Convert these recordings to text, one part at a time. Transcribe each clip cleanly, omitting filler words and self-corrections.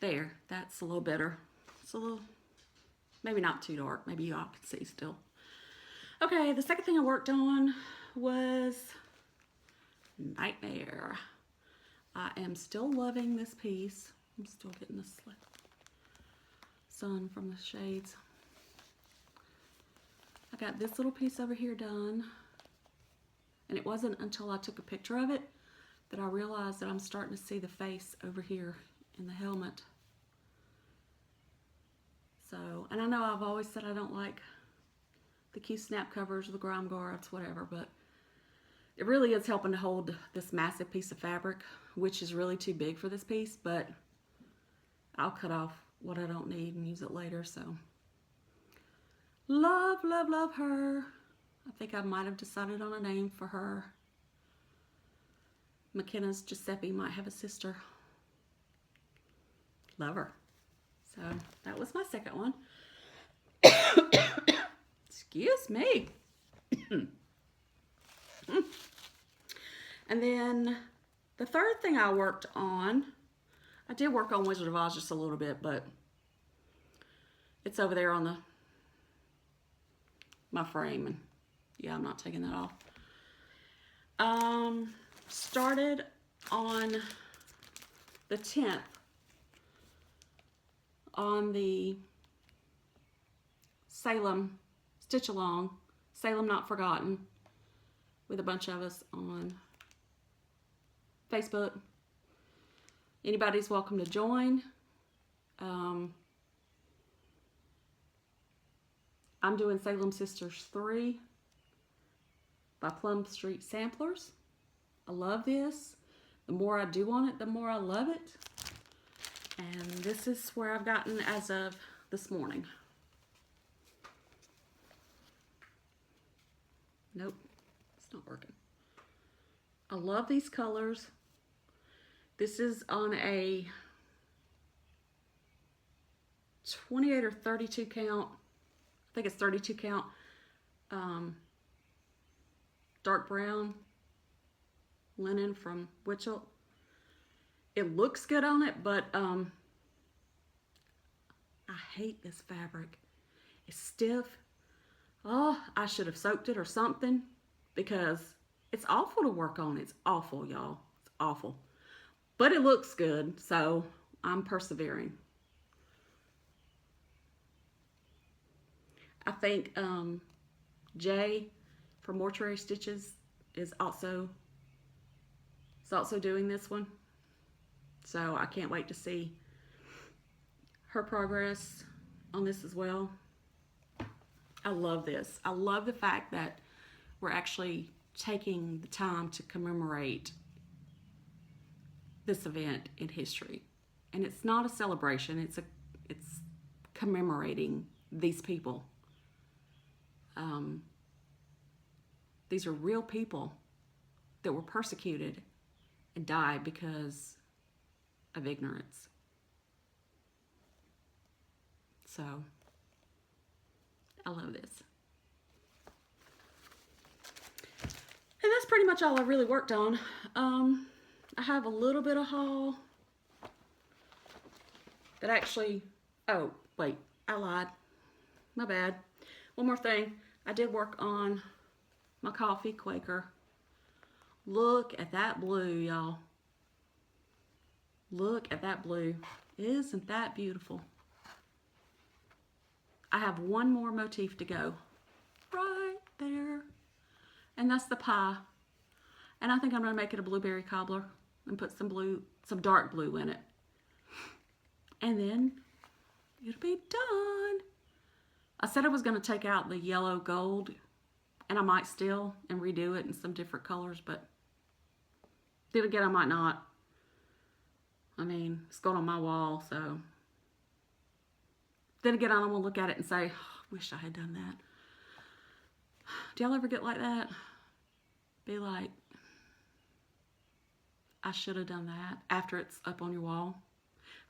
There, that's a little better. It's a little, maybe not too dark. Maybe y'all can see still. Okay, the second thing I worked on was Nightmare. I am still loving this piece. I'm still getting the sun from the shades. I got this little piece over here done, and it wasn't until I took a picture of it that I realized that I'm starting to see the face over here in the helmet. So, and I know I've always said I don't like the cute snap covers or the grime guards, whatever, but it really is helping to hold this massive piece of fabric, which is really too big for this piece, but I'll cut off what I don't need and use it later. So love, love, love her. I think I might have decided on a name for her. McKenna's Giuseppe might have a sister. Love her. So that was my second one. Excuse me. And then the third thing I worked on, I did work on Wizard of Oz just a little bit, but it's over there on my frame, and yeah, I'm not taking that off. Started on the 10th on the Salem Stitch Along, Salem Not Forgotten, with a bunch of us on Facebook. Anybody's welcome to join. I'm doing Salem Sisters 3 by Plum Street Samplers. I love this. The more I do on it, the more I love it. And this is where I've gotten as of this morning. Nope, it's not working. I love these colors. This is on a 28 or 32 count. I think it's 32 count. Dark brown linen from Witchell. It looks good on it, but I hate this fabric. It's stiff. Oh, I should have soaked it or something, because it's awful to work on. It's awful, y'all. It's awful. But it looks good, so I'm persevering. I think Jay from Mortuary Stitches is also doing this one. So I can't wait to see her progress on this as well. I love this. I love the fact that we're actually taking the time to commemorate this event in history. And it's not a celebration, it's commemorating these people. These are real people that were persecuted and died because of ignorance. So I love this. And that's pretty much all I really worked on. I have a little bit of haul that actually, oh wait, I lied, my bad. One more thing, I did work on my coffee Quaker. Look at that blue, y'all. Look at that blue. Isn't that beautiful? I have one more motif to go right there, and that's the pie. And I think I'm gonna make it a blueberry cobbler and put some dark blue in it. And then it'll be done. I said I was gonna take out the yellow gold, and I might still and redo it in some different colors, but then again, I might not. I mean, it's going on my wall, so. Then again, I don't want to look at it and say, oh, I wish I had done that. Do y'all ever get like that? Be like, I should have done that after it's up on your wall.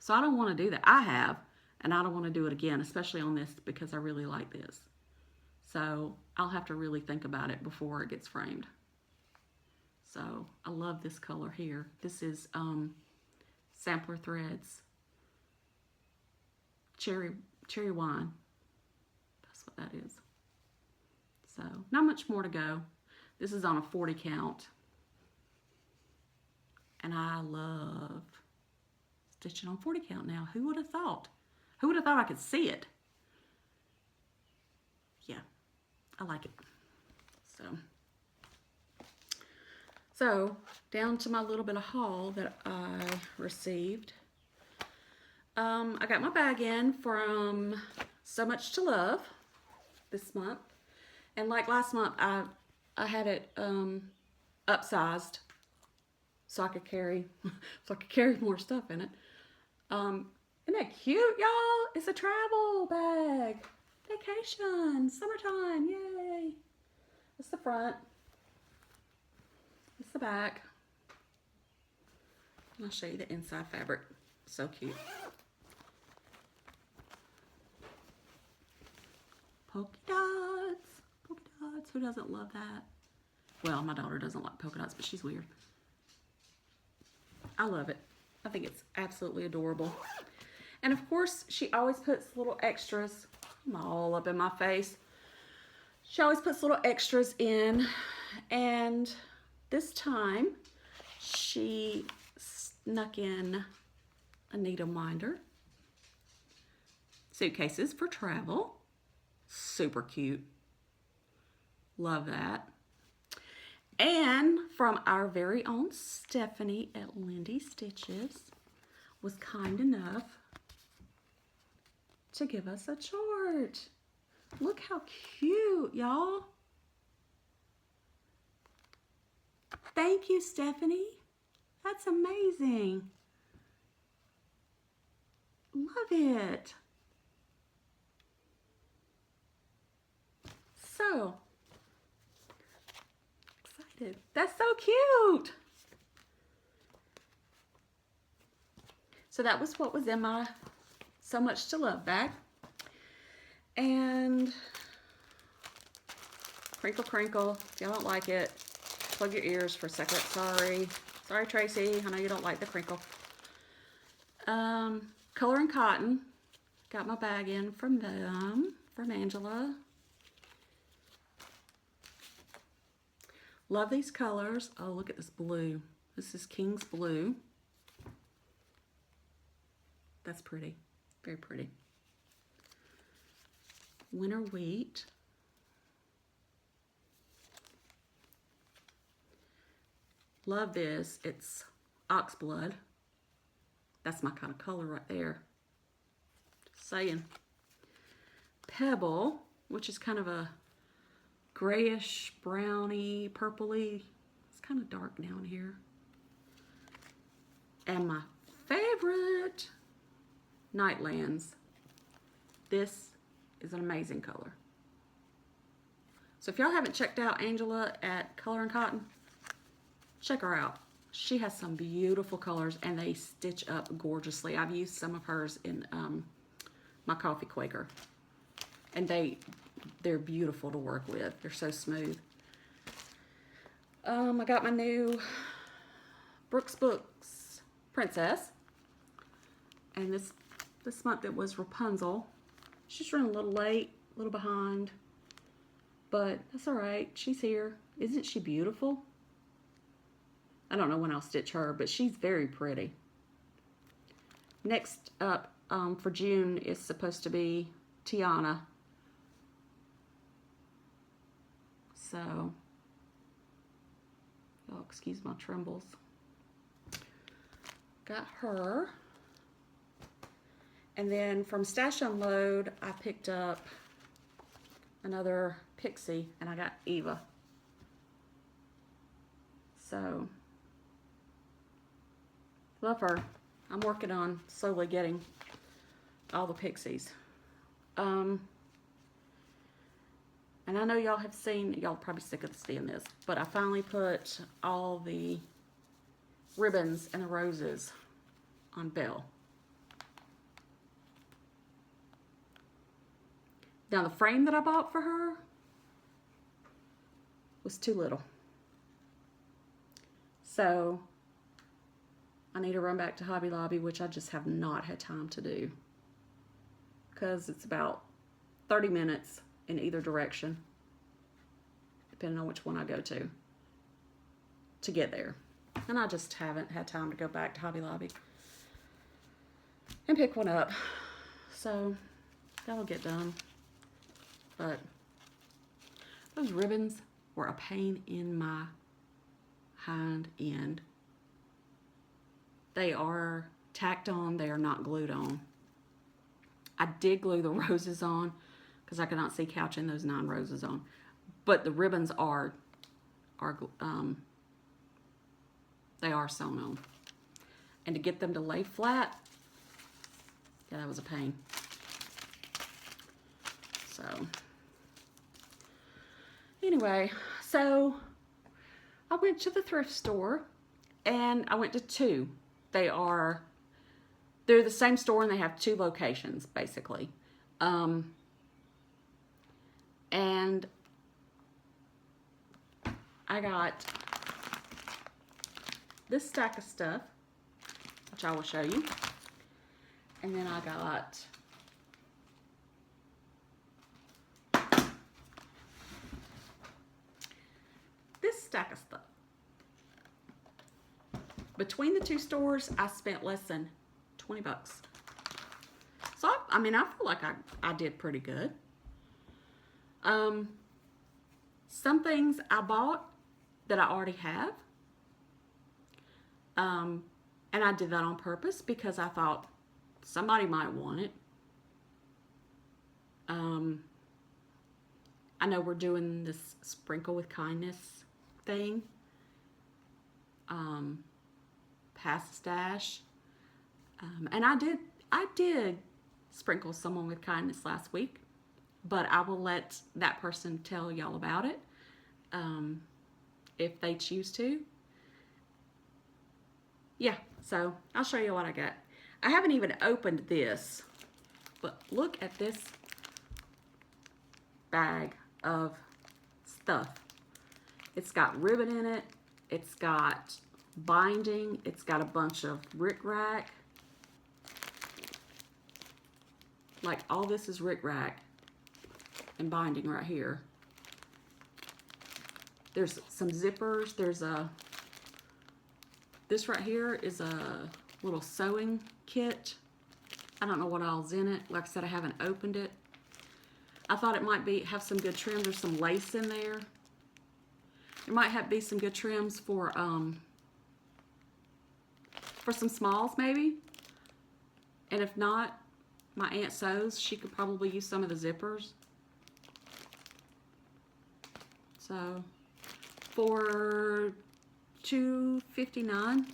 So I don't want to do that. I have, and I don't want to do it again, especially on this, because I really like this. So I'll have to really think about it before it gets framed. So I love this color here. This is Sampler Threads cherry wine. That's what that is. So not much more to go. This is on a 40 count. And I love stitching on 40 count now. Who would have thought? Who would have thought I could see it? Yeah, I like it. So down to my little bit of haul that I received. I got my bag in from So Much to Love this month. And like last month, I had it upsized so I could carry more stuff in it. Isn't that cute, y'all? It's a travel bag. Vacation, summertime, yay. That's the front. It's the back. I'll show you the inside fabric. So cute. Polka dots. Polka dots. Who doesn't love that? Well, my daughter doesn't like polka dots, but she's weird. I love it. I think it's absolutely adorable. And of course, she always puts little extras. I'm all up in my face. She always puts little extras in. And this time, she snuck in a needle minder. Suitcases for travel. Super cute. Love that. And from our very own Stephanie at Lindy Stitches was kind enough to give us a chart. Look how cute, y'all. Thank you, Stephanie. That's amazing. Love it. So excited. That's so cute. So that was what was in my So Much to Love bag. And crinkle, crinkle. If y'all don't like it, plug your ears for a second. Sorry. Sorry, Tracy. I know you don't like the crinkle. Color and Cotton. Got my bag in from them, from Angela. Love these colors. Oh, look at this blue. This is King's Blue. That's pretty. Very pretty. Winter Wheat. Love this. It's Oxblood. That's my kind of color right there. Just saying. Pebble, which is kind of a grayish, browny, purpley. It's kind of dark down here. And my favorite, Nightlands. This is an amazing color. So if y'all haven't checked out Angela at Color and Cotton, check her out. She has some beautiful colors and they stitch up gorgeously. I've used some of hers in my Coffee Quaker. And they're beautiful to work with. They're so smooth. I got my new Brooks Books Princess. And this month it was Rapunzel. She's running a little late, a little behind. But that's all right. She's here. Isn't she beautiful? I don't know when I'll stitch her, but she's very pretty. Next up for June is supposed to be Tiana. So, oh, excuse my trembles. Got her. And then from Stash Unload, I picked up another Pixie, and I got Eva. So, love her. I'm working on slowly getting all the Pixies. And I know y'all have seen, y'all are probably sick of seeing this, but I finally put all the ribbons and the roses on Belle. Now the frame that I bought for her was too little. So I need to run back to Hobby Lobby, which I just have not had time to do. because it's about 30 minutes in either direction, depending on which one I go to get there. And I just haven't had time to go back to Hobby Lobby and pick one up. So that'll get done. But those ribbons were a pain in my hind end. They are tacked on, they are not glued on. I did glue the roses on because I could not see couching those 9 roses on. But the ribbons are they are sewn on. And to get them to lay flat, yeah, that was a pain. So, anyway, so I went to the thrift store and I went to 2. They're the same store and they have 2 locations, basically. And I got this stack of stuff, which I will show you. And then I got this stack of stuff. Between the 2 stores, I spent less than 20 bucks. So, I mean, I feel like I did pretty good. Some things I bought that I already have. And I did that on purpose because I thought somebody might want it. I know we're doing this sprinkle with kindness thing. Pass the stash. And I did sprinkle someone with kindness last week, but I will let that person tell y'all about it if they choose to. Yeah, so I'll show you what I got. I haven't even opened this, but look at this bag of stuff. It's got ribbon in it. It's got binding. It's got a bunch of rickrack. Like all this is rickrack and binding right here. There's some zippers. There's this right here is a little sewing kit. I don't know what all's in it. Like I said, I haven't opened it. I thought it might have some good trims. There's some lace in there. There might be some good trims for some smalls maybe. And if not, my aunt sews. She could probably use some of the zippers. So for $2.59,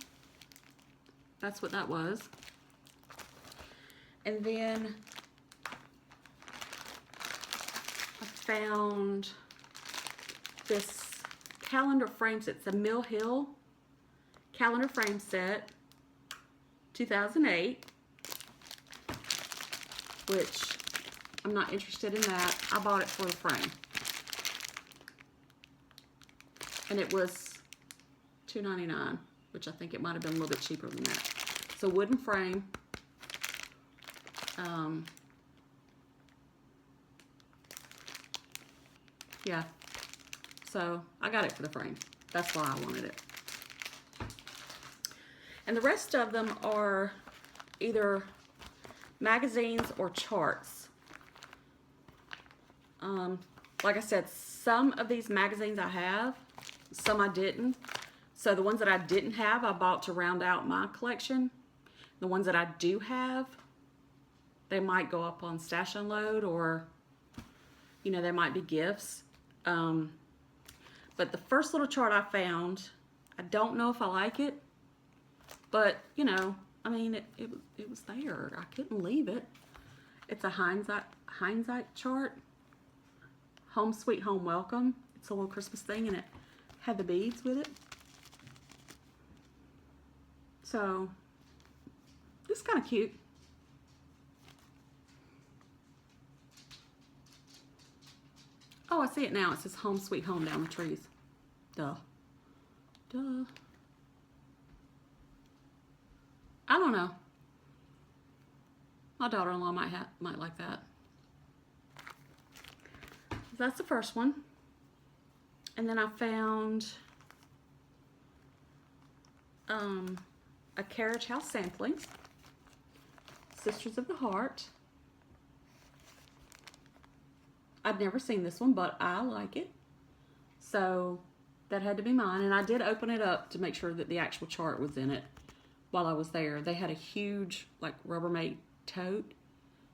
that's what that was. And then I found this calendar frame set. It's a Mill Hill calendar frame set, 2008, which I'm not interested in that. I bought it for the frame. And it was $2.99, which I think it might have been a little bit cheaper than that. So wooden frame. Yeah. So I got it for the frame. That's why I wanted it. And the rest of them are either magazines or charts. Like I said, some of these magazines I have, some I didn't. So the ones that I didn't have, I bought to round out my collection. The ones that I do have, they might go up on Stash Unload, or, you know, they might be gifts. But the first little chart I found, I don't know if I like it, but, you know, I mean, it was there. I couldn't leave it. It's a hindsight chart. Home Sweet Home Welcome. It's a little Christmas thing, and it had the beads with it. So, this is kind of cute. Oh, I see it now. It says Home Sweet Home down the trees. Duh. Duh. I don't know. My daughter-in-law might like that. That's the first one. And then I found a Carriage House sampling, Sisters of the Heart. I'd never seen this one, but I like it. So that had to be mine. And I did open it up to make sure that the actual chart was in it while I was there. They had a huge, like, Rubbermaid tote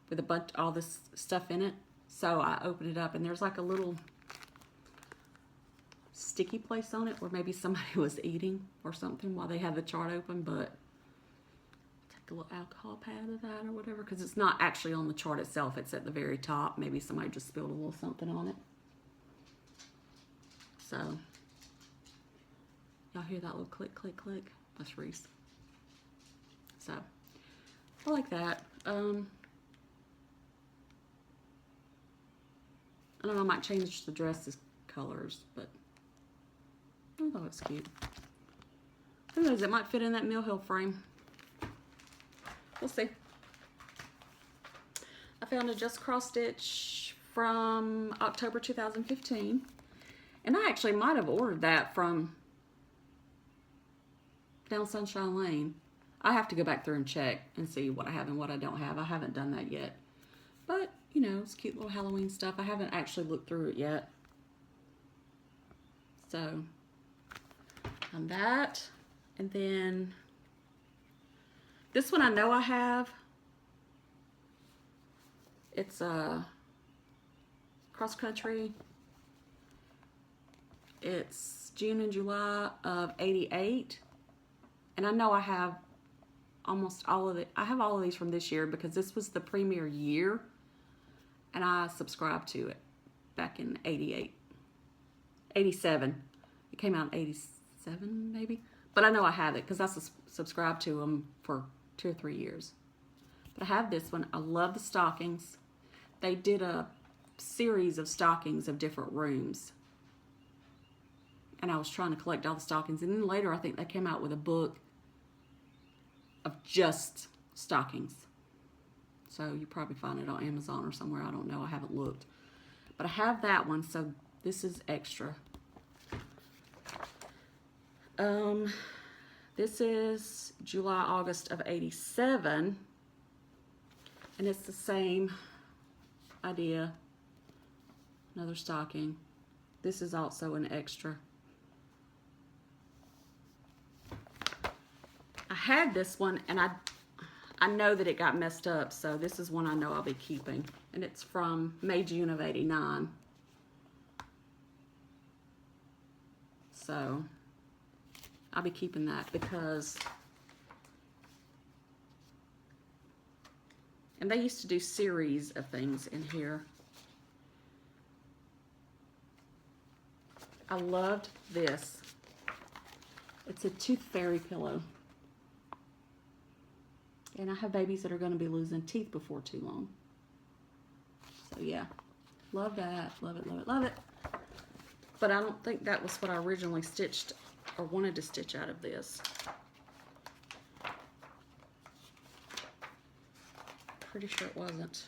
with a bunch, all this stuff in it. So I opened it up, and there's like a little sticky place on it where maybe somebody was eating or something while they had the chart open, but take a little alcohol pad of that or whatever, because it's not actually on the chart itself. It's at the very top. Maybe somebody just spilled a little something on it. So y'all hear that little click, click, click? That's Reese. So I like that. I don't know, I might change the dress's colors, but I thought it's cute. Who knows, it might fit in that Mill Hill frame. We'll see. I found a Just Cross Stitch from October 2015. And I actually might have ordered that from down Sunshine Lane. I have to go back through and check and see what I have and what I don't have. I haven't done that yet. But, you know, it's cute little Halloween stuff. I haven't actually looked through it yet. So, on that. And then, this one I know I have. It's a cross country. It's June and July of '88. And I know I have almost all of it. I have all of these from this year because this was the premiere year. And I subscribed to it back in '88. '87. It came out in '87 maybe. But I know I have it because I subscribed to them for 2 or 3 years. But I have this one. I love the stockings. They did a series of stockings of different rooms. And I was trying to collect all the stockings. And then later I think they came out with a book of just stockings. So you probably find it on Amazon or somewhere. I don't know. I haven't looked. But I have that one. So this is extra. This is July, August of '87. And it's the same idea. Another stocking. This is also an extra. I had this one and I know that it got messed up, so this is one I know I'll be keeping. And it's from May, June of '89. So I'll be keeping that because, and they used to do series of things in here. I loved this. It's a tooth fairy pillow. And I have babies that are going to be losing teeth before too long. So yeah, love that. Love it, love it, love it. But I don't think that was what I originally stitched or wanted to stitch out of this. Pretty sure it wasn't.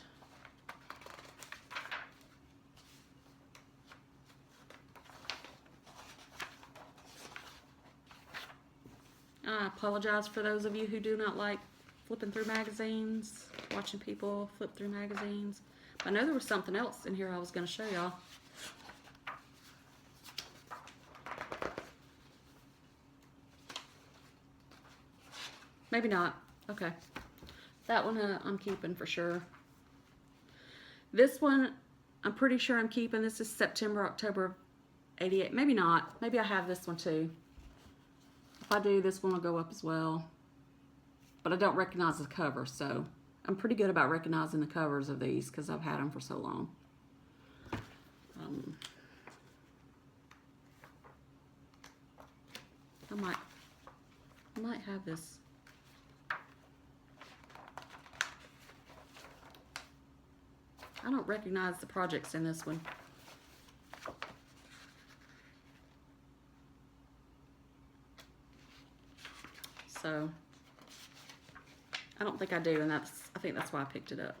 I apologize for those of you who do not like flipping through magazines, watching people flip through magazines. I know there was something else in here I was going to show y'all. Maybe not. Okay. That one I'm keeping for sure. This one, I'm pretty sure I'm keeping. This is September, October of '88. Maybe not. Maybe I have this one too. If I do, this one will go up as well. But I don't recognize the cover, so I'm pretty good about recognizing the covers of these because I've had them for so long. I might have this. I don't recognize the projects in this one. So I don't think I do, and I think that's why I picked it up.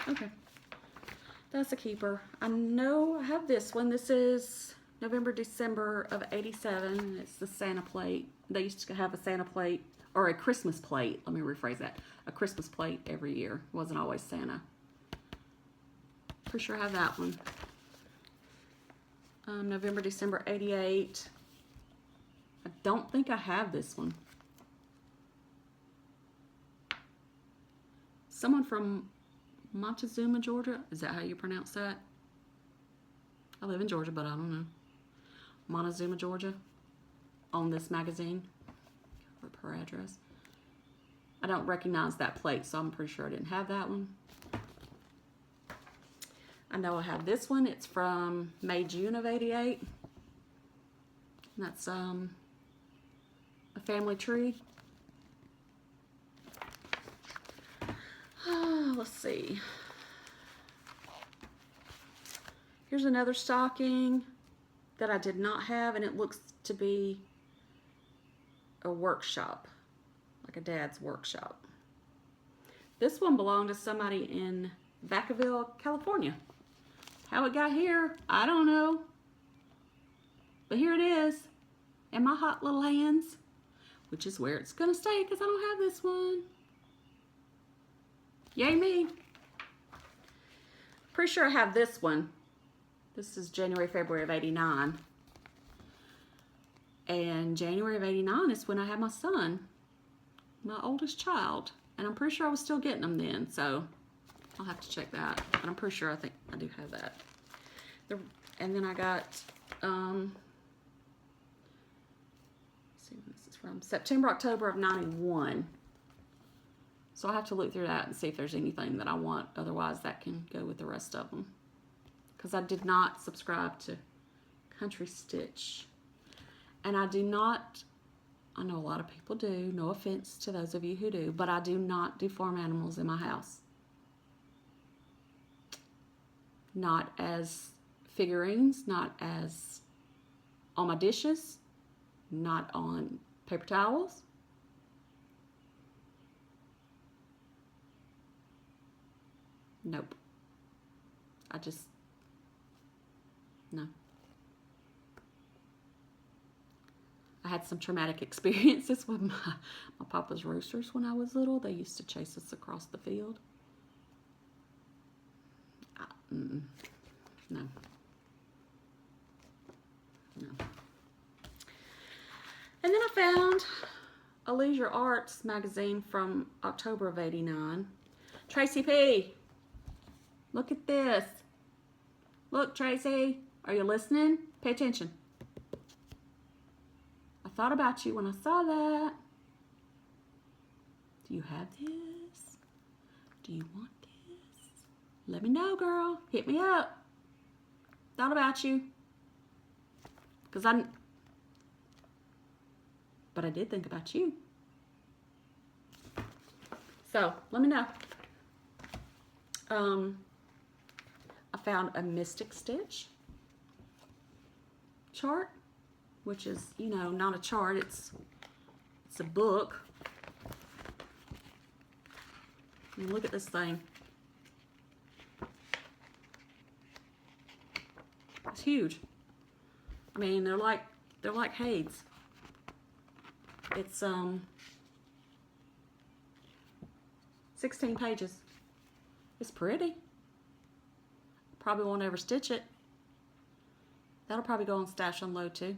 Okay. That's a keeper. I know I have this one. This is November, December of '87. It's the Santa plate. They used to have a Santa plate, or a Christmas plate. Let me rephrase that. A Christmas plate every year. It wasn't always Santa. Pretty sure I have that one. November, December '88. I don't think I have this one. Someone from Montezuma, Georgia. Is that how you pronounce that? I live in Georgia, but I don't know. Montezuma, Georgia. On this magazine. Per address. I don't recognize that plate, so I'm pretty sure I didn't have that one. I know I have this one. It's from May, June of '88. And that's a family tree. Let's see. Here's another stocking that I did not have, and it looks to be a workshop, like a dad's workshop. This one belonged to somebody in Vacaville, California. How it got here, I don't know. But here it is, in my hot little hands, which is where it's gonna stay because I don't have this one. Yay me. Pretty sure I have this one. This is January, February of '89. And January of '89 is when I had my son, my oldest child. And I'm pretty sure I was still getting them then, so I'll have to check that. But I'm pretty sure I think I do have that. And then I got, let's see when this is from, September, October of '91. So I'll have to look through that and see if there's anything that I want. Otherwise, that can go with the rest of them. Because I did not subscribe to Country Stitch. And I do not, I know a lot of people do, no offense to those of you who do, but I do not do farm animals in my house. Not as figurines, not as on my dishes, not on paper towels. Nope. I just, no. I had some traumatic experiences with my papa's roosters when I was little. They used to chase us across the field. No. No. And then I found a Leisure Arts magazine from October of '89. Tracy P., look at this. Look, Tracy, are you listening? Pay attention. I thought about you when I saw that. Do you have this? Do you want this? Let me know, girl. Hit me up. Thought about you. But I did think about you. So, let me know. I found a Mystic Stitch chart, which is, you know, not a chart, it's a book. And look at this thing. It's huge. I mean, they're like Hades. It's 16 pages. It's pretty. Probably won't ever stitch it. That'll probably go on Stash Unload too.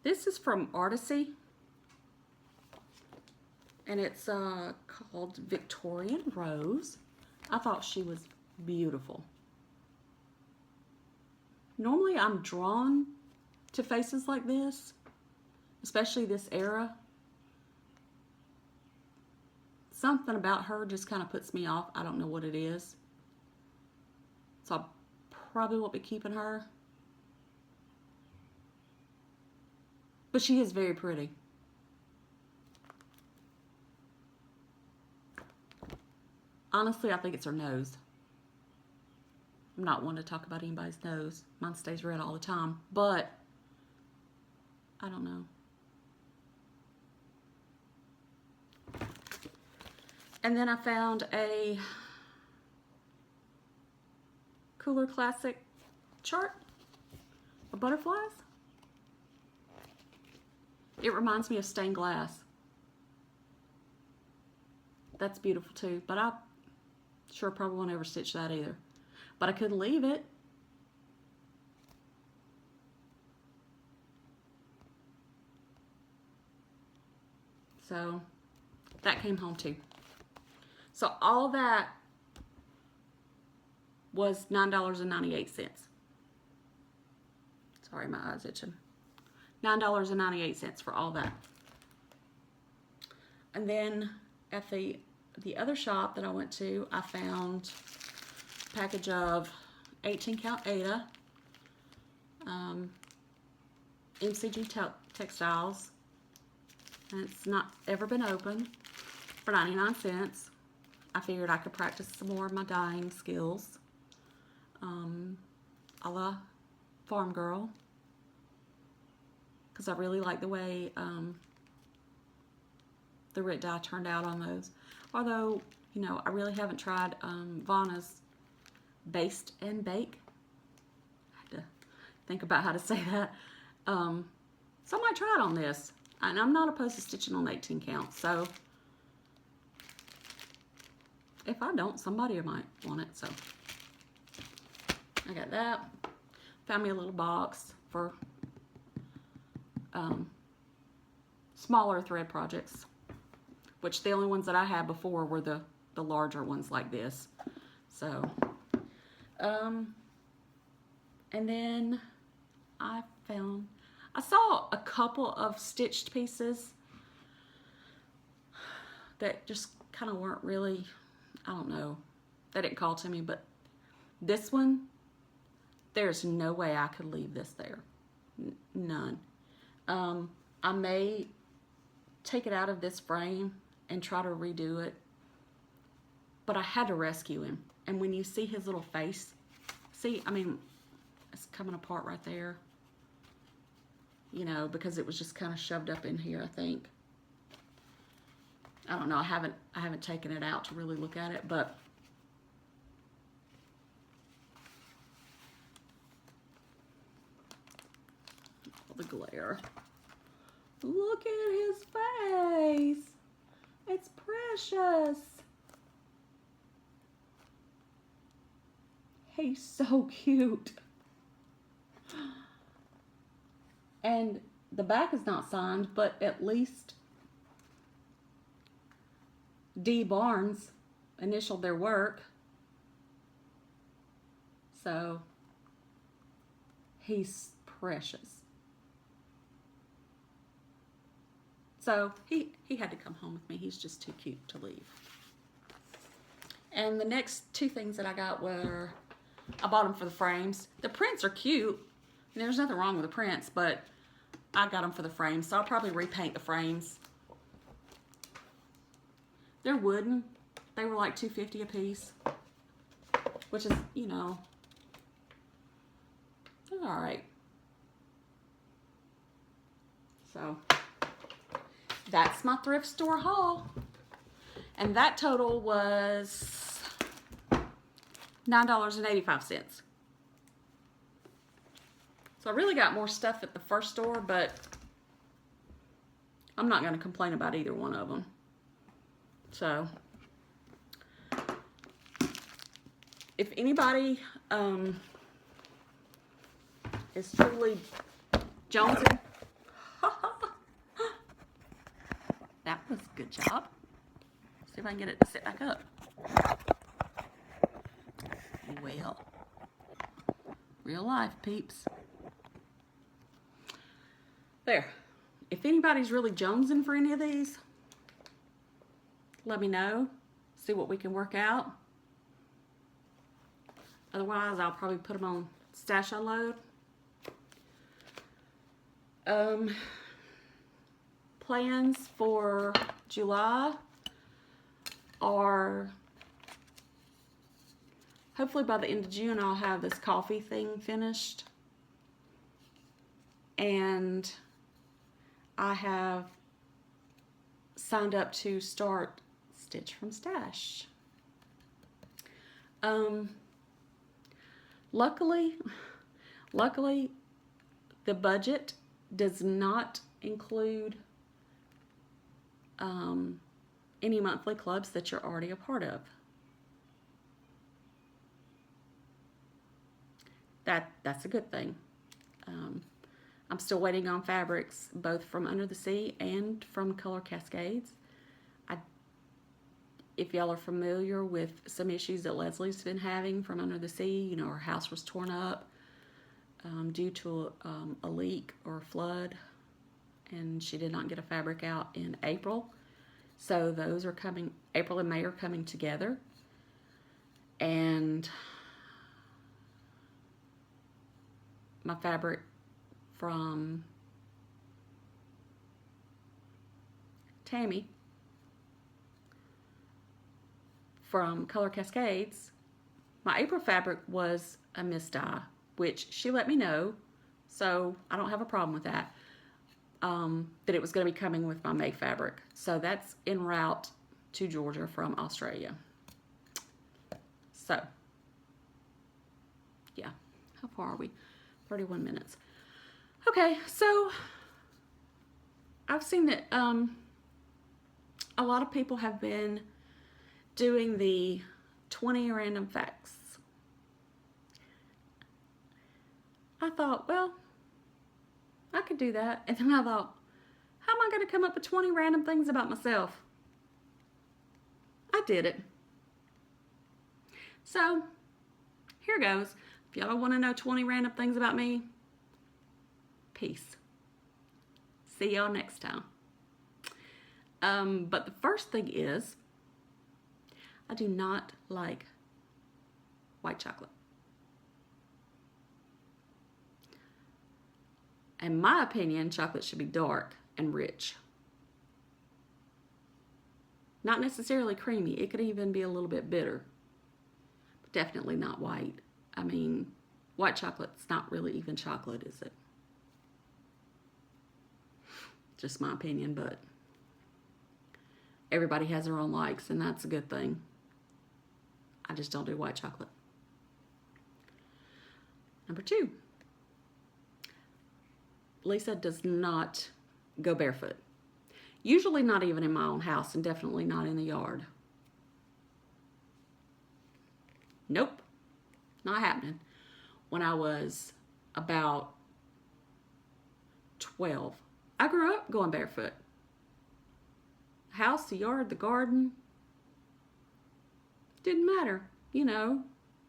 This is from Artisy, and it's called Victorian Rose. I thought she was beautiful. Normally I'm drawn to faces like this, especially this era. Something about her just kind of puts me off. I don't know what it is. So I probably won't be keeping her. But she is very pretty. Honestly, I think it's her nose. I'm not one to talk about anybody's nose. Mine stays red all the time, but I don't know. And then I found a Cooler Classic chart of butterflies. It reminds me of stained glass. That's beautiful too, but I sure probably won't ever stitch that either. But I couldn't leave it. So that came home too. So all that was $9.98. Sorry, my eye's itching. $9.98 for all that. And then at the other shop that I went to, I found a package of 18 count Aida, MCG textiles, and it's not ever been opened, for 99 cents. I figured I could practice some more of my dyeing skills, a la Farm Girl, because I really like the way the Rit dye turned out on those. Although, you know, I really haven't tried Vanna's Baste and Bake. I had to think about how to say that. So I might try it on this. And I'm not opposed to stitching on 18 count, so if I don't, somebody might want it. So I got that. Found me a little box for smaller thread projects, which the only ones that I had before were the larger ones like this. So, and then I saw a couple of stitched pieces that just kind of weren't really, I don't know, they didn't call to me, but this one, there's no way I could leave this there. None. I may take it out of this frame and try to redo it, but I had to rescue him. And when you see his little face, see, I mean, it's coming apart right there, you know, because it was just kind of shoved up in here, I think. I don't know, I haven't taken it out to really look at it, but the glare. Look at his face. It's precious. He's so cute. And the back is not signed, but at least D. Barnes initialed their work. So he's precious. So he had to come home with me. He's just too cute to leave. And the next two things that I got were, I bought them for the frames. The prints are cute. And there's nothing wrong with the prints, but I got them for the frames. So I'll probably repaint the frames. They're wooden. They were like $2.50 a piece, which is, you know, all right. So that's my thrift store haul. And that total was $9.85. So I really got more stuff at the first store, but I'm not going to complain about either one of them. So if anybody is truly jonesing, that was a good job. See if I can get it to sit back up. Well, real life, peeps. There. If anybody's really jonesing for any of these, let me know. See what we can work out. Otherwise, I'll probably put them on Stash Unload. Plans for July are hopefully by the end of June I'll have this coffee thing finished. And I have signed up to start Stitch from Stash. Luckily, the budget does not include any monthly clubs that you're already a part of. That's a good thing. I'm still waiting on fabrics, both from Under the Sea and from Color Cascades. If y'all are familiar with some issues that Leslie's been having from Under the Sea, you know, her house was torn up due to a leak or a flood, and she did not get a fabric out in April. So those are coming, April and May are coming together. And my fabric from Tammy from Color Cascades, my April fabric was a misdye, which she let me know, so I don't have a problem with that, that it was going to be coming with my May fabric. So that's en route to Georgia from Australia. So, yeah, how far are we? 31 minutes. Okay, so I've seen that a lot of people have been doing the 20 random facts. I thought, well, I could do that. And then I thought, how am I going to come up with 20 random things about myself? I did it. So, here goes. If y'all want to know 20 random things about me, peace. See y'all next time. But the first thing is, I do not like white chocolate. In my opinion, chocolate should be dark and rich. Not necessarily creamy. It could even be a little bit bitter. But definitely not white. I mean, white chocolate's not really even chocolate, is it? Just my opinion, but everybody has their own likes, and that's a good thing. I just don't do white chocolate. Number 2. Lisa does not go barefoot. Usually not even in my own house, and definitely not in the yard. Nope, not happening. When I was about 12, I grew up going barefoot. House, the yard, the garden. Didn't matter, you know.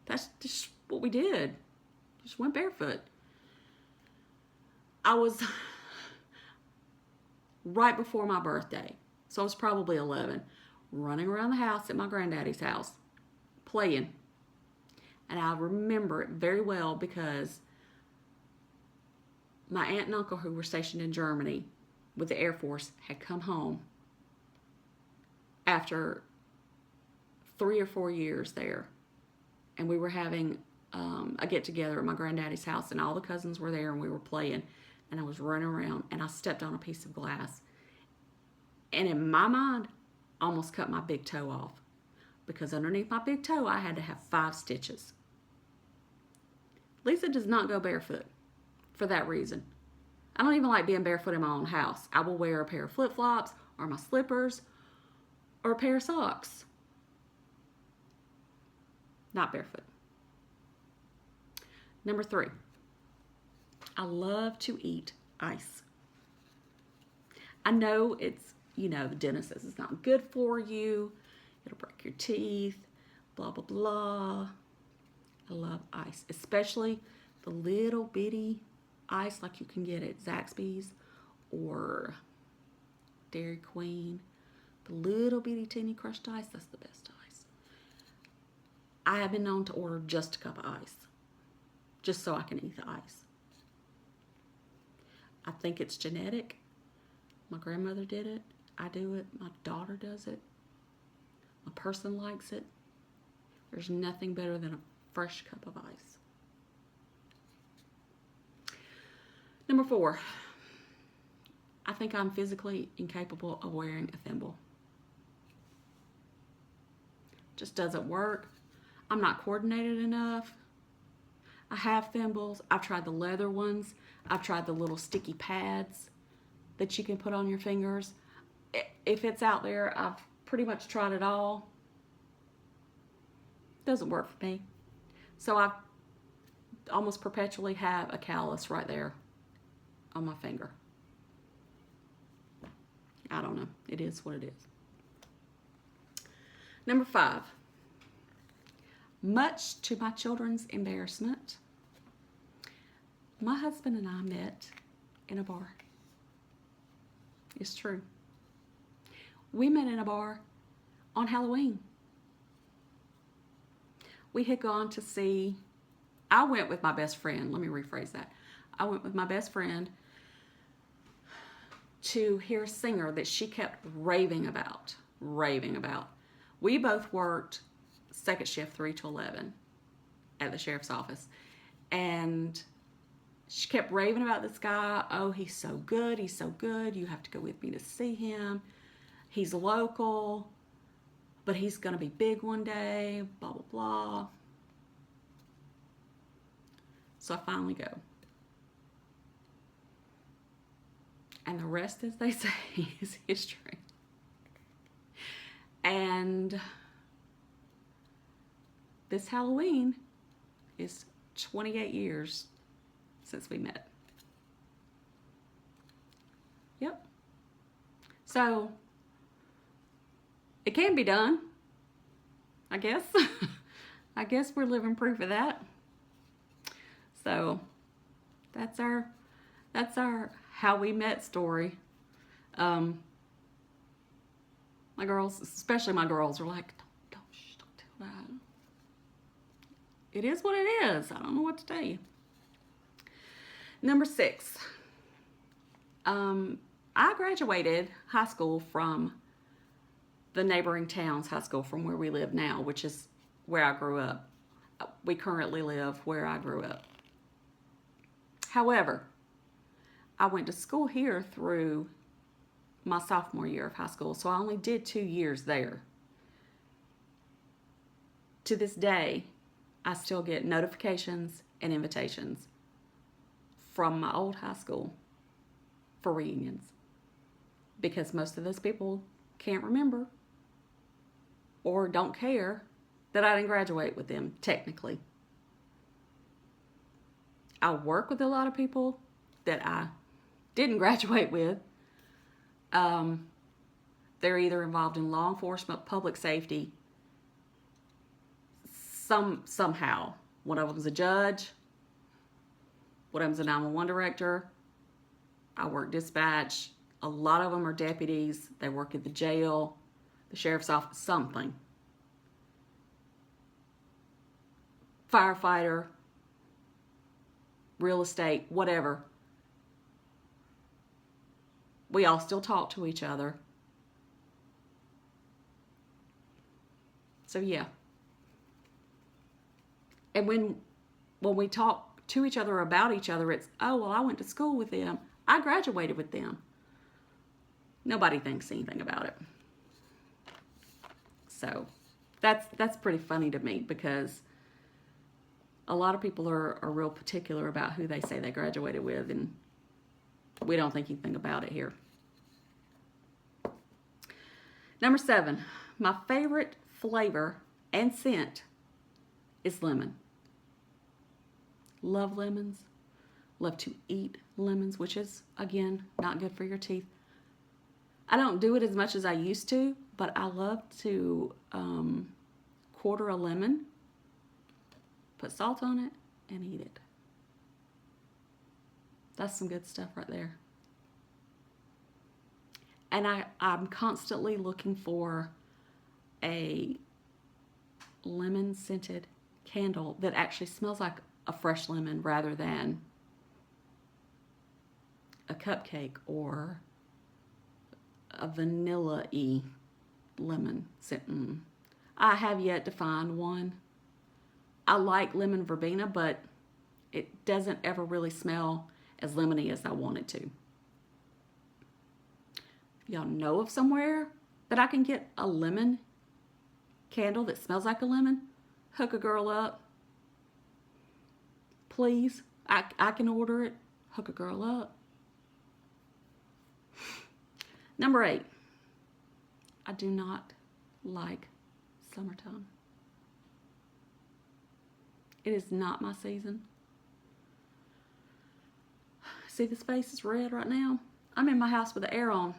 That's just what we did. Just went barefoot. I was right before my birthday, so I was probably 11, running around the house at my granddaddy's house, playing. And I remember it very well because my aunt and uncle, who were stationed in Germany with the Air Force, had come home after 3 or 4 years there. And we were having a get-together at my granddaddy's house, and all the cousins were there, and we were playing. And I was running around, and I stepped on a piece of glass. And in my mind, I almost cut my big toe off. Because underneath my big toe, I had to have 5 stitches. Lisa does not go barefoot for that reason. I don't even like being barefoot in my own house. I will wear a pair of flip-flops or my slippers or a pair of socks. Not barefoot. Number 3. I love to eat ice. I know it's, you know, the dentist says it's not good for you. It'll break your teeth, blah, blah, blah. I love ice, especially the little bitty ice like you can get at Zaxby's or Dairy Queen. The little bitty teeny crushed ice, that's the best ice. I have been known to order just a cup of ice, just so I can eat the ice. I think it's genetic. My grandmother did it. I do it. My daughter does it. My person likes it. There's nothing better than a fresh cup of ice. Number 4, I think I'm physically incapable of wearing a thimble. Just doesn't work. I'm not coordinated enough. I have thimbles. I've tried the leather ones. I've tried the little sticky pads that you can put on your fingers. If it's out there, I've pretty much tried it all. Doesn't work for me. So I almost perpetually have a callus right there on my finger. I don't know. It is what it is. Number 5. Much to my children's embarrassment, my husband and I met in a bar. It's true. We met in a bar on Halloween. We had gone to see, I went with my best friend. Let me rephrase that. I went with my best friend to hear a singer that she kept raving about. We both worked second shift 3 to 11 at the sheriff's office, and she kept raving about this guy. Oh, he's so good, you have to go with me to see him. He's local, but he's gonna be big one day, blah blah blah. So I finally go, and the rest, as they say, is history. And this Halloween is 28 years since we met. Yep. So it can be done, I guess. I guess we're living proof of that. So that's our how we met story. My girls, especially my girls, are like, don't tell that. It is what it is. I don't know what to tell you. Number 6. I graduated high school from the neighboring town's high school from where we live now, which is where I grew up. We currently live where I grew up. However, I went to school here through my sophomore year of high school, so I only did 2 years there. To this day, I still get notifications and invitations from my old high school for reunions, because most of those people can't remember or don't care that I didn't graduate with them, technically. I work with a lot of people that I didn't graduate with. They're either involved in law enforcement, public safety, somehow. One of them's a judge. One of them's a 911 director. I work dispatch. A lot of them are deputies. They work at the jail, the sheriff's office, something. Firefighter, real estate, whatever. We all still talk to each other. So yeah. And when we talk to each other about each other, it's, oh, well, I went to school with them. I graduated with them. Nobody thinks anything about it. So that's pretty funny to me, because a lot of people are real particular about who they say they graduated with, and we don't think anything about it here. Number 7, my favorite flavor and scent is lemon. Love lemons. Love to eat lemons, which is, again, not good for your teeth. I don't do it as much as I used to, but I love to quarter a lemon, put salt on it, and eat it. That's some good stuff right there. And I'm constantly looking for a lemon-scented candle that actually smells like a fresh lemon rather than a cupcake or a vanilla-y lemon scent. I have yet to find one. I like lemon verbena, but it doesn't ever really smell as lemony as I want it to. Y'all know of somewhere that I can get a lemon candle that smells like a lemon? Hook a girl up. Please. I can order it. Hook a girl up. Number 8. I do not like summertime. It is not my season. See, this face is red right now. I'm in my house with the air on.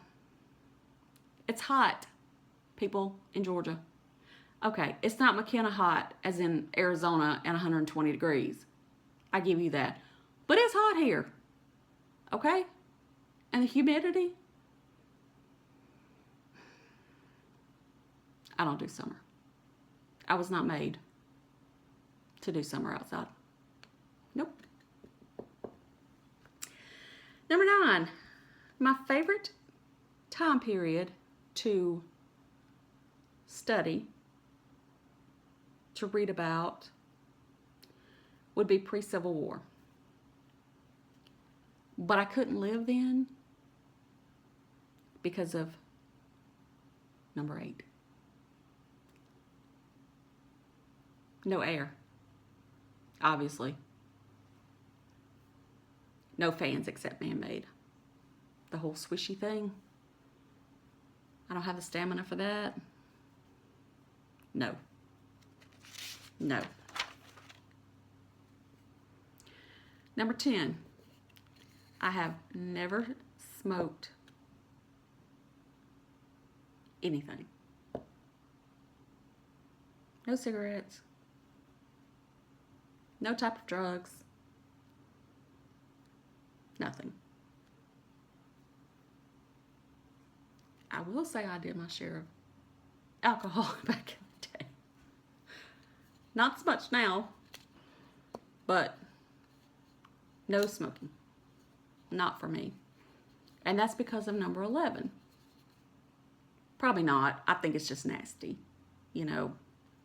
It's hot, people in Georgia. Okay, it's not McKenna hot as in Arizona and 120 degrees. I give you that. But it's hot here. Okay? And the humidity. I don't do summer. I was not made to do summer outside. Nope. Number 9. My favorite time period to study, to read about, would be pre-Civil War. But I couldn't live then because of number 8. No air, obviously. No fans except man-made. The whole swishy thing. I don't have the stamina for that. No. No. Number 10. I have never smoked anything. No cigarettes. No type of drugs. Nothing. I will say I did my share of alcohol back in the day. Not so much now, but no smoking. Not for me. And that's because of number 11. Probably not. I think it's just nasty. You know,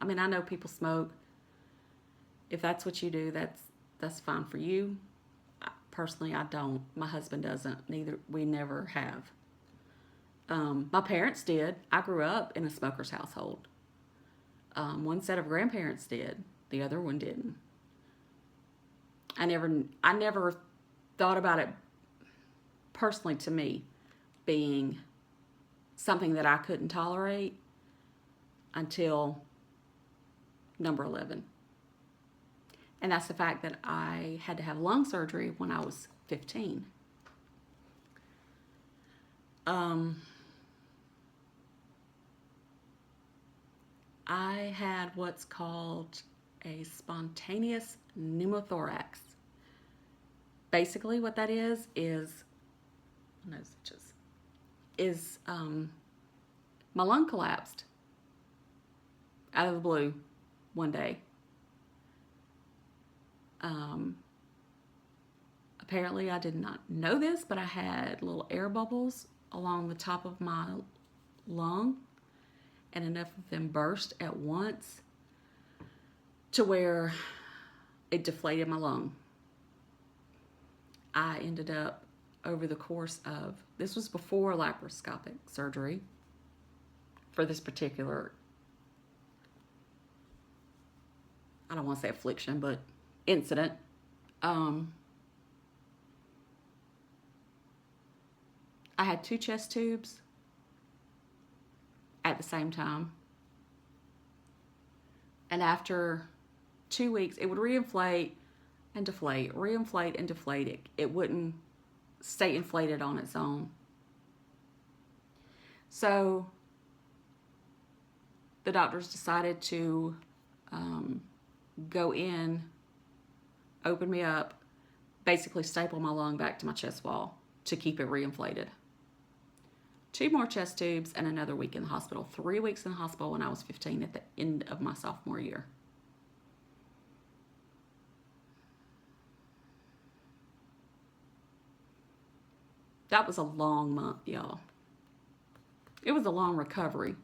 I mean, I know people smoke. If that's what you do, that's fine for you. Personally, I don't. My husband doesn't. Neither. We never have. My parents did. I grew up in a smoker's household. One set of grandparents did. The other one didn't. I never thought about it personally, to me, being something that I couldn't tolerate until number 11. And that's the fact that I had to have lung surgery when I was 15. I had what's called a spontaneous pneumothorax. Basically what that is my lung collapsed out of the blue one day. Apparently I did not know this, but I had little air bubbles along the top of my lung, and enough of them burst at once to where it deflated my lung. I ended up, over the course of, this was before laparoscopic surgery for this particular, I don't want to say affliction, but incident. I had 2 chest tubes at the same time. And after 2 weeks, it would reinflate and deflate, reinflate and deflate. It wouldn't stay inflated on its own. So the doctors decided to go in, open me up, basically staple my lung back to my chest wall to keep it reinflated. 2 more chest tubes and another week in the hospital. 3 weeks in the hospital when I was 15 at the end of my sophomore year. That was a long month, y'all. It was a long recovery.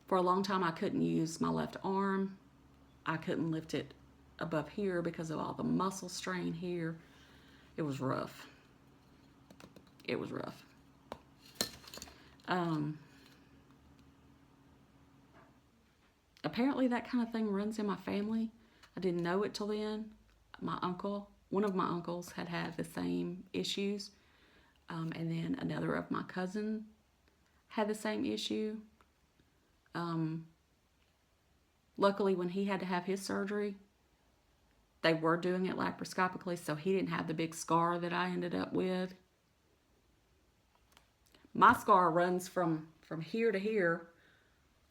For a long time, I couldn't use my left arm. I couldn't lift it above here because of all the muscle strain here. It was rough. It was rough. Apparently that kind of thing runs in my family. I didn't know it till then. One of my uncles had the same issues. And then another of my cousin had the same issue. Luckily, when he had to have his surgery, they were doing it laparoscopically, so he didn't have the big scar that I ended up with. My scar runs from here to here.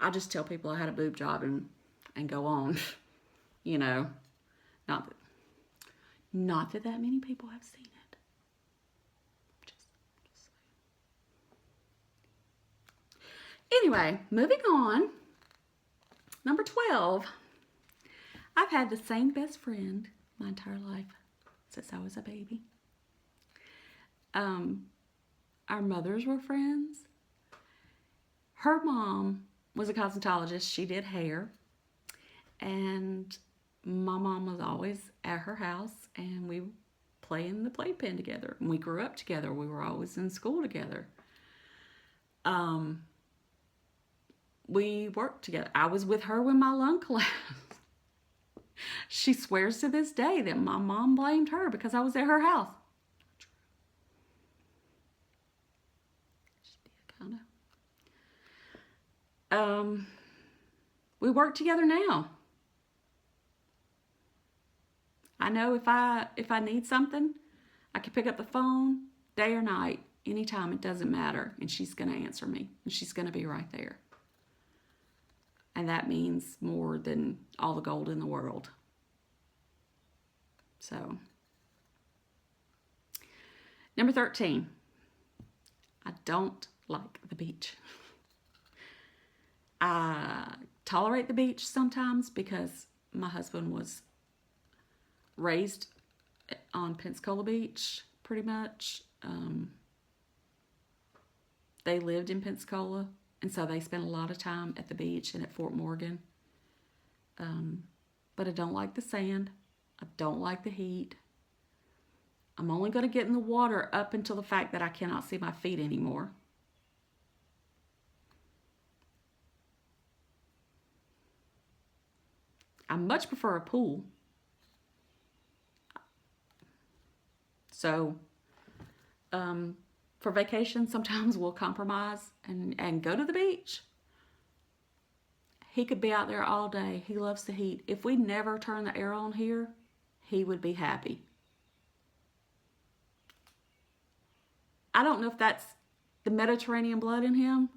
I just tell people I had a boob job and go on. You know, not that many people have seen it. Just anyway, moving on. Number 12. I've had the same best friend my entire life since I was a baby. Our mothers were friends. Her mom was a cosmetologist. She did hair. And my mom was always at her house, and we play in the playpen together. And we grew up together. We were always in school together. We worked together. I was with her when my lung collapsed. She swears to this day that my mom blamed her because I was at her house. We work together now. I know if I need something, I can pick up the phone day or night, anytime, it doesn't matter, and she's going to answer me, and she's going to be right there. And that means more than all the gold in the world. So, number 13. I don't like the beach. I tolerate the beach sometimes because my husband was raised on Pensacola Beach, pretty much. They lived in Pensacola, and so they spent a lot of time at the beach and at Fort Morgan. But I don't like the sand. I don't like the heat. I'm only going to get in the water up until the fact that I cannot see my feet anymore. I much prefer a pool. So, for vacation, sometimes we'll compromise and go to the beach. He could be out there all day. He loves the heat. If we never turn the air on here, he would be happy. I don't know if that's the Mediterranean blood in him,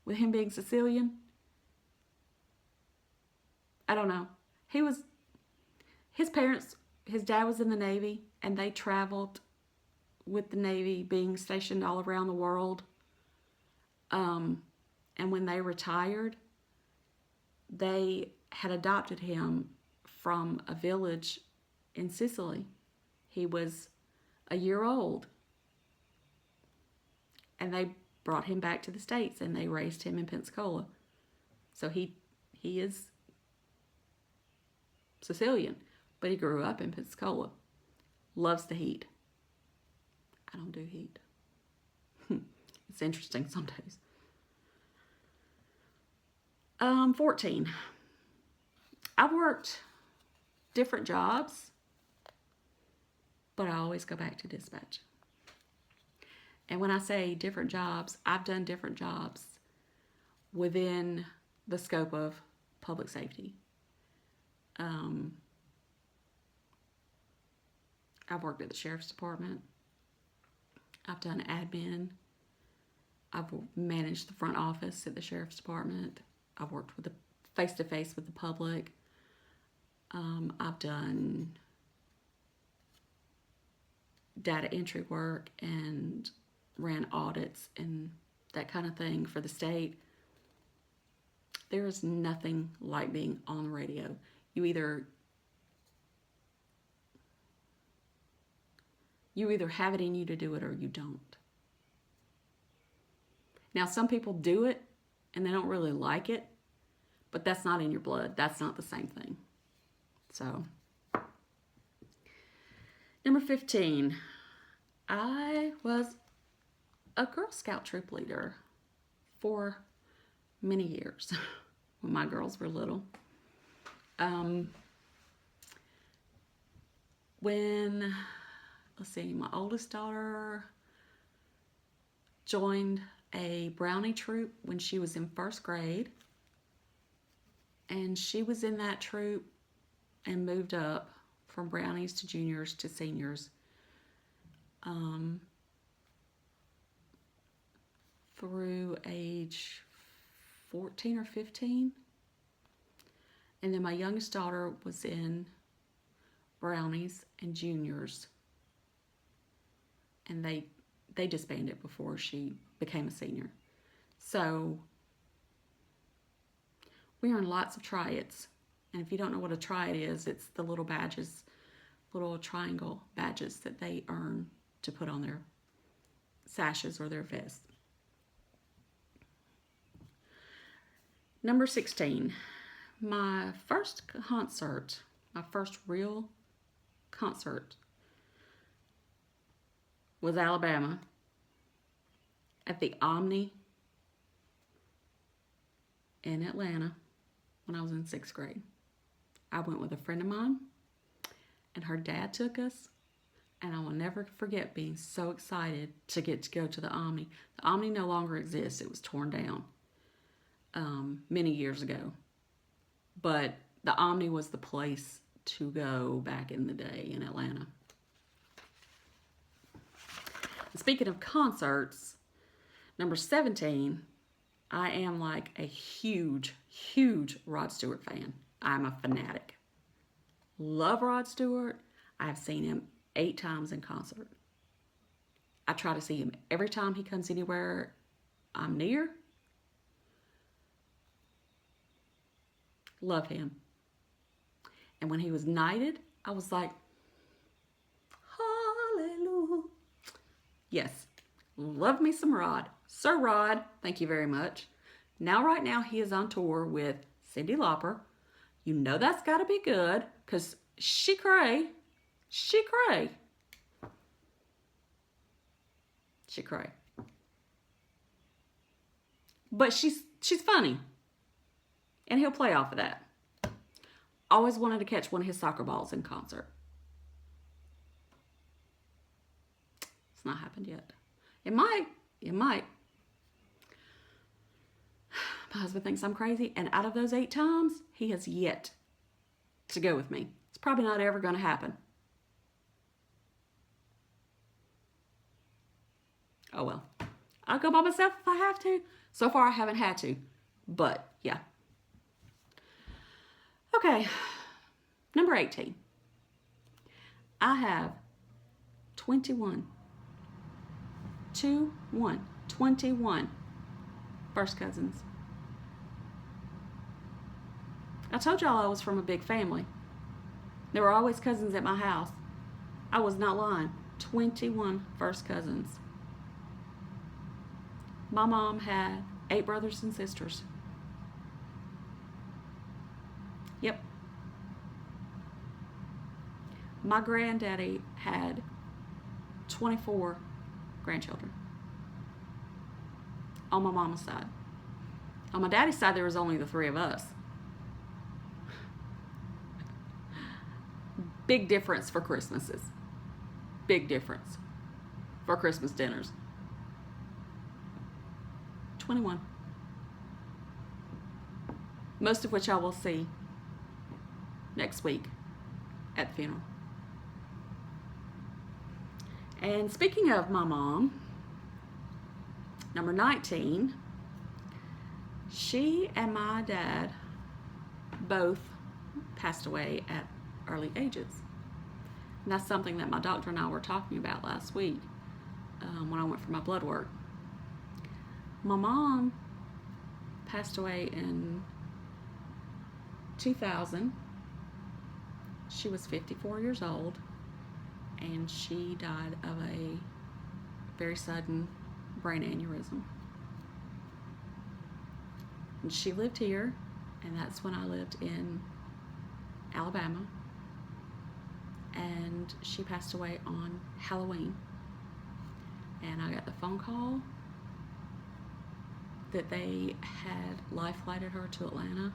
with him being Sicilian. I don't know. His dad was in the Navy, and they traveled with the Navy, being stationed all around the world. And when they retired, they had adopted him from a village in Sicily. He was a year old. And they brought him back to the States, and they raised him in Pensacola. So he is Sicilian, but he grew up in Pensacola. Loves the heat. I don't do heat. It's interesting some days. 14. I've worked different jobs, but I always go back to dispatch. And when I say different jobs, I've done different jobs within the scope of public safety. I've worked at the Sheriff's Department. I've done admin. I've managed the front office at the Sheriff's Department. I've worked with face-to-face with the public. I've done data entry work and ran audits and that kind of thing for the state. There is nothing like being on the radio. You either have it in you to do it or you don't. Now, some people do it and they don't really like it, but that's not in your blood. That's not the same thing. So, number 15, I was a Girl Scout troop leader for many years when my girls were little. When, let's see, my oldest daughter joined a brownie troop when she was in 1st grade. And she was in that troop and moved up from brownies to juniors to seniors through age 14 or 15. And then my youngest daughter was in brownies and juniors. And they disbanded before she became a senior. So we earned lots of try-its. And if you don't know what a try-it is, it's the little badges, little triangle badges that they earn to put on their sashes or their vests. Number 16, my first concert, my first real concert was Alabama at the Omni in Atlanta when I was in 6th grade. I went with a friend of mine, and her dad took us, and I will never forget being so excited to get to go to the Omni. The Omni no longer exists. It was torn down many years ago. But the Omni was the place to go back in the day in Atlanta. And speaking of concerts, number 17, I am like a huge, huge Rod Stewart fan. I'm a fanatic. Love Rod Stewart. I've seen him 8 times in concert. I try to see him every time he comes anywhere I'm near. Love him. And when he was knighted, I was like, hallelujah. Yes, love me some Rod. Sir Rod, thank you very much. Right now, he is on tour with Cyndi Lauper. You know that's got to be good, because she cray. She cray. She cray. But she's funny. And he'll play off of that. Always wanted to catch one of his soccer balls in concert. It's not happened yet. It might. It might. My husband thinks I'm crazy, and out of those 8 times, he has yet to go with me. It's probably not ever going to happen. Oh well. I'll go by myself if I have to. So far, I haven't had to. But, yeah. Okay. Number 18. I have 21 first cousins. I told y'all I was from a big family. There were always cousins at my house. I was not lying. 21 first cousins. My mom had 8 brothers and sisters. Yep. My granddaddy had 24 grandchildren on my mama's side. On my daddy's side, there was only the 3 of us. Big difference for Christmases. Big difference for Christmas dinners. 21. Most of which I will see next week at the funeral. And speaking of my mom, number 19, she and my dad both passed away at early ages. And that's something that my doctor and I were talking about last week when I went for my blood work. My mom passed away in 2000. She was 54 years old, and she died of a very sudden brain aneurysm. And she lived here, and that's when I lived in Alabama and she passed away on Halloween. And I got the phone call that they had life flighted her to Atlanta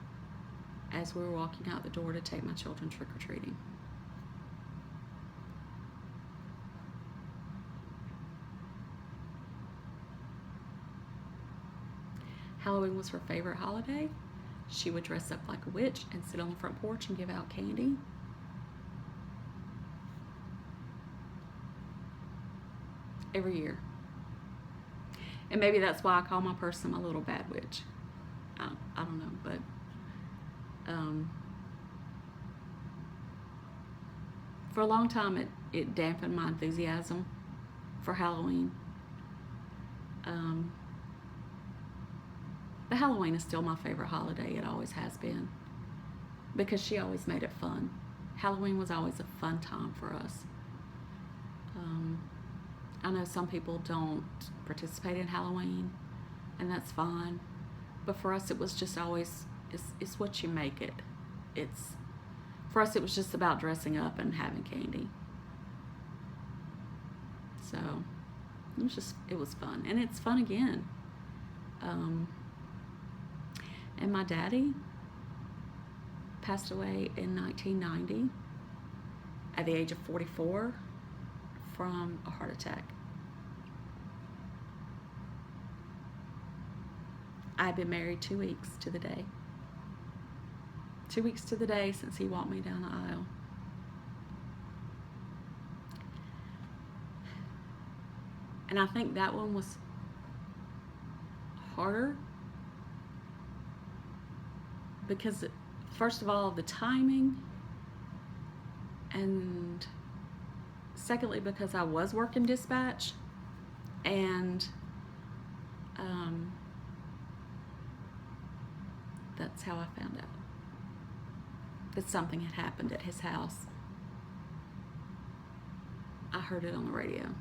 as we were walking out the door to take my children trick-or-treating. Halloween was her favorite holiday. She would dress up like a witch and sit on the front porch and give out candy. Every year. And maybe that's why I call my person my little bad witch. I don't know, but for a long time it dampened my enthusiasm for Halloween. But Halloween is still my favorite holiday. It always has been, because she always made it fun. Halloween was always a fun time for us. I know some people don't participate in Halloween, and that's fine. But for us, it was just always, it's what you make it. For us, it was just about dressing up and having candy. So it was fun, and it's fun again. And my daddy passed away in 1990 at the age of 44 from a heart attack. I've been married 2 weeks to the day. 2 weeks to the day since he walked me down the aisle. And I think that one was harder because, first of all, the timing, and secondly, because I was working dispatch, and that's how I found out that something had happened at his house. I heard it on the radio.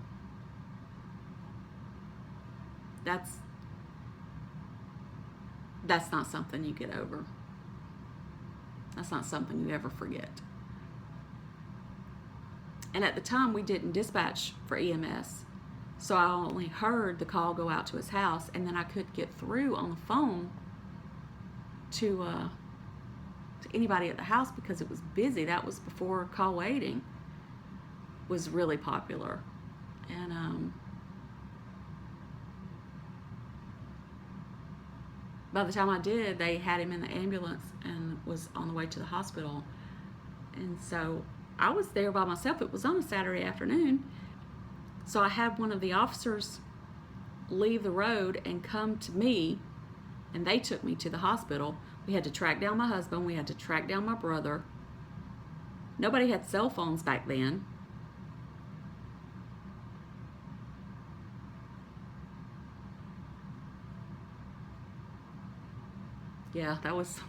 That's not something you get over. That's not something you ever forget. And at the time, we didn't dispatch for EMS, so I only heard the call go out to his house, and then I couldn't get through on the phone to anybody at the house because it was busy. That was before call waiting was really popular. And by the time I did, they had him in the ambulance and was on the way to the hospital. And so I was there by myself. It was on a Saturday afternoon. So I had one of the officers leave the road and come to me, and they took me to the hospital. We had to track down my husband. We had to track down my brother. Nobody had cell phones back then. Yeah, that was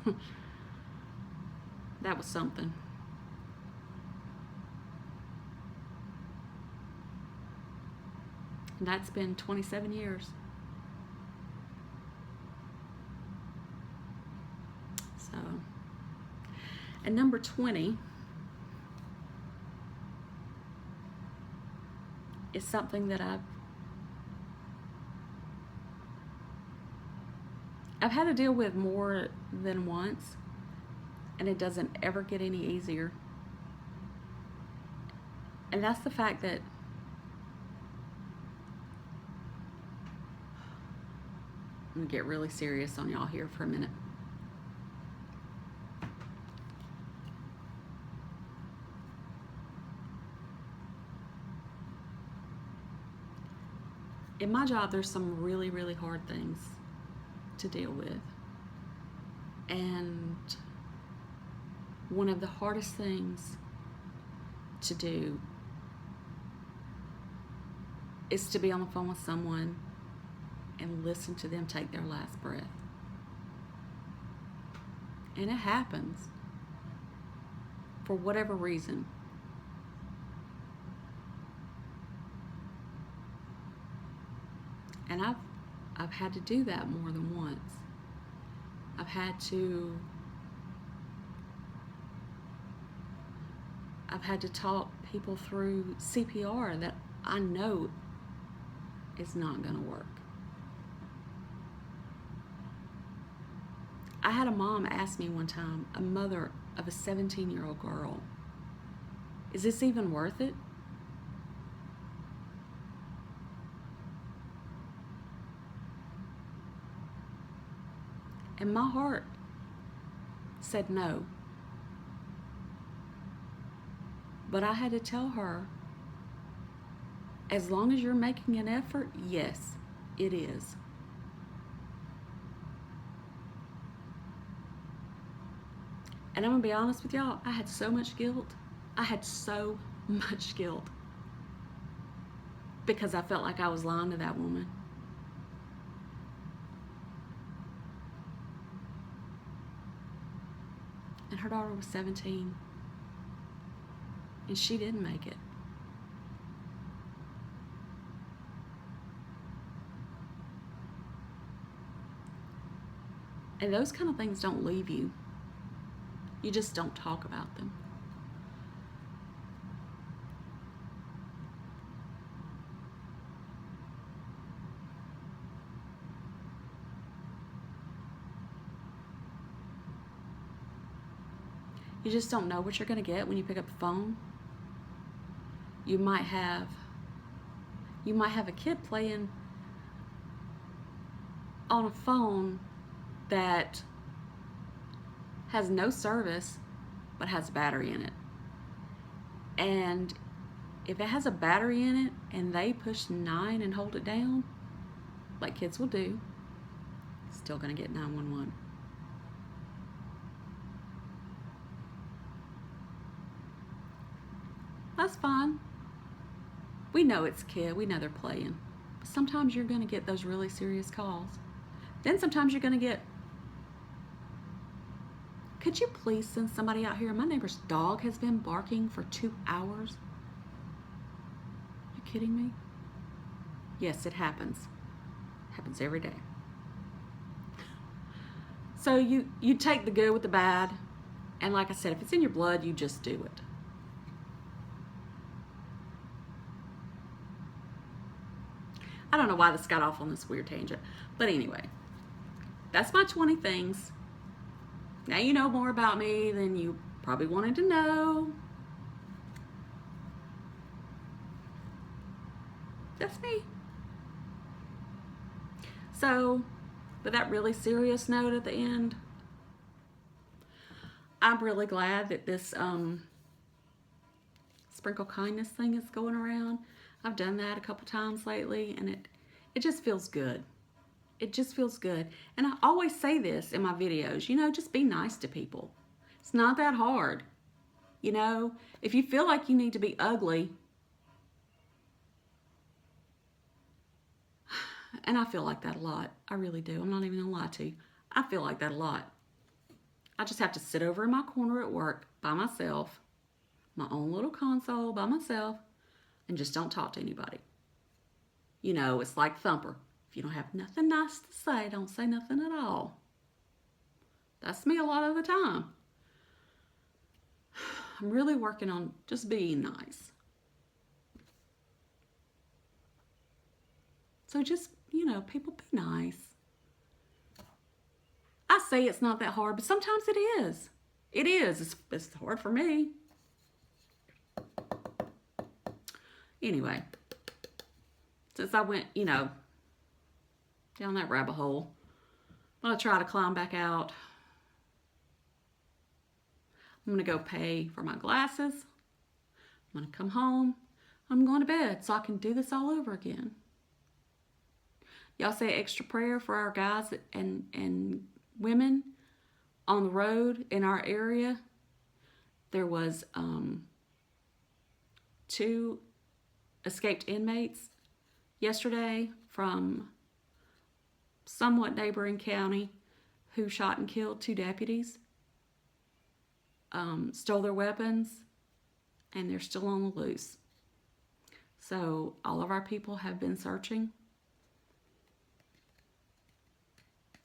that was something. And that's been 27 years. So, and number 20 is something that I've had to deal with more than once, and it doesn't ever get any easier. And that's the fact that I'm gonna get really serious on y'all here for a minute. In my job, there's some really, really hard things to deal with. And one of the hardest things to do is to be on the phone with someone and listen to them take their last breath. And it happens for whatever reason. And I've had to do that more than once. I've had to I've had to talk people through CPR that I know is not going to work. I had a mom ask me one time, a mother of a 17-year-old girl, is this even worth it? And my heart said no. But I had to tell her, as long as you're making an effort, yes, it is. And I'm gonna be honest with y'all, I had so much guilt. I had so much guilt because I felt like I was lying to that woman. And her daughter was 17. And she didn't make it. And those kind of things don't leave you. You just don't talk about them. You just don't know what you're going to get when you pick up the phone. You might have a kid playing on a phone that has no service but has a battery in it. And if it has a battery in it and they push 9 and hold it down, like kids will do, still gonna get 911. That's fine. We know it's a kid, we know they're playing. But sometimes you're gonna get those really serious calls. Then sometimes you're gonna get, could you please send somebody out here? My neighbor's dog has been barking for 2 hours. You kidding me? Yes, it happens. It happens every day. So you take the good with the bad, and like I said, if it's in your blood, you just do it. I don't know why this got off on this weird tangent, but anyway, that's my 20 things. Now you know more about me than you probably wanted to know. That's me. So, with that really serious note at the end, I'm really glad that this sprinkle kindness thing is going around. I've done that a couple times lately, and it just feels good. It just feels good. And I always say this in my videos, you know, just be nice to people. It's not that hard. You know, if you feel like you need to be ugly, and I feel like that a lot. I really do. I'm not even gonna lie to you. I feel like that a lot. I just have to sit over in my corner at work by myself, my own little console by myself, and just don't talk to anybody. You know, it's like Thumper. If you don't have nothing nice to say, don't say nothing at all. That's me a lot of the time. I'm really working on just being nice. So just, you know, people be nice. I say it's not that hard, but sometimes it is. It is. It's hard for me. Anyway, since I went, you know, down that rabbit hole, I'm going to try to climb back out. I'm going to go pay for my glasses. I'm going to come home. I'm going to bed so I can do this all over again. Y'all say extra prayer for our guys and women on the road in our area. There was 2 escaped inmates yesterday from somewhat neighboring county who shot and killed 2 deputies, stole their weapons, and they're still on the loose. So all of our people have been searching,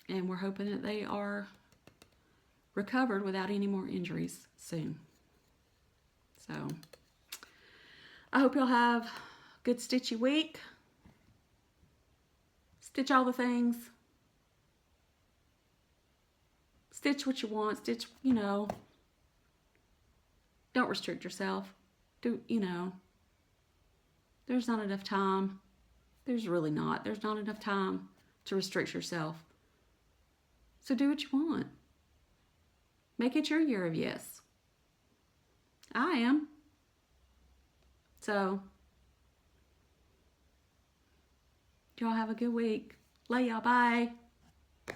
and we're hoping that they are recovered without any more injuries soon. So I hope y'all have a good stitchy week. Stitch all the things. Stitch what you want. Stitch, you know. Don't restrict yourself. Do, you know. There's not enough time. There's really not. There's not enough time to restrict yourself. So do what you want. Make it your year of yes. I am. So, y'all have a good week. Love y'all. Bye.